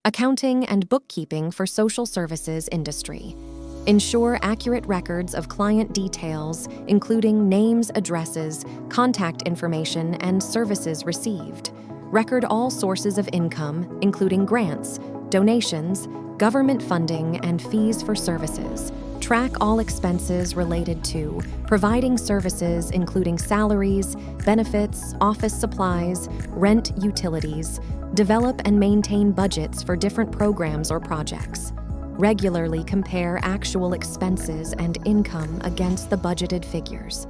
Accounting and bookkeeping for social services industry. Ensure accurate records of client details, including names, addresses, contact information, and services received. Record all sources of income, including grants, donations, government funding, and fees for services. Track all expenses related to providing services, including salaries, benefits, office supplies, rent, utilities. Develop and maintain budgets for different programs or projects. Regularly compare actual expenses and income against the budgeted figures.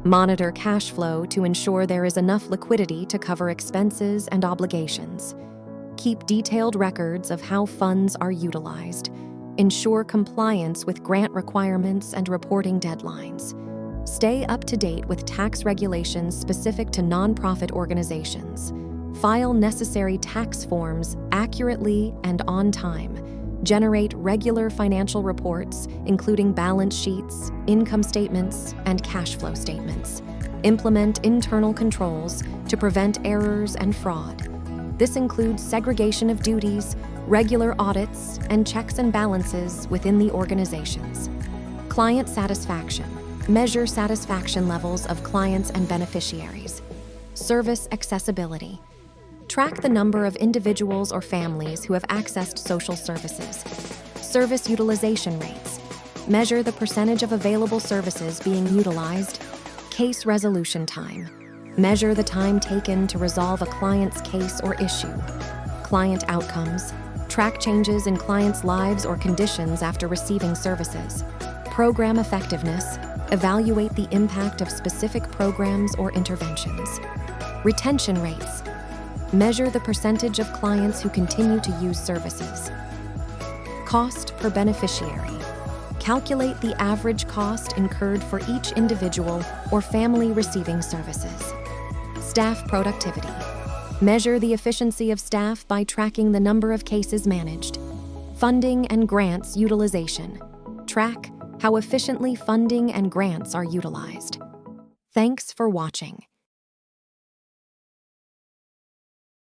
Monitor cash flow to ensure there is enough liquidity to cover expenses and obligations. Keep detailed records of how funds are utilized. Ensure compliance with grant requirements and reporting deadlines. Stay up to date with tax regulations specific to nonprofit organizations. File necessary tax forms accurately and on time. Generate regular financial reports, including balance sheets, income statements, and cash flow statements. Implement internal controls to prevent errors and fraud. This includes segregation of duties, regular audits, and checks and balances within the organizations. Client satisfaction. Measure satisfaction levels of clients and beneficiaries. Service accessibility. Track the number of individuals or families who have accessed social services. Service utilization rates. Measure the percentage of available services being utilized. Case resolution time. Measure the time taken to resolve a client's case or issue. Client outcomes. Track changes in clients' lives or conditions after receiving services. Program effectiveness. Evaluate the impact of specific programs or interventions. Retention rates. Measure the percentage of clients who continue to use services. Cost per beneficiary. Calculate the average cost incurred for each individual or family receiving services. Staff productivity. Measure the efficiency of staff by tracking the number of cases managed. Funding and grants utilization. Track how efficiently funding and grants are utilized. Thanks for watching.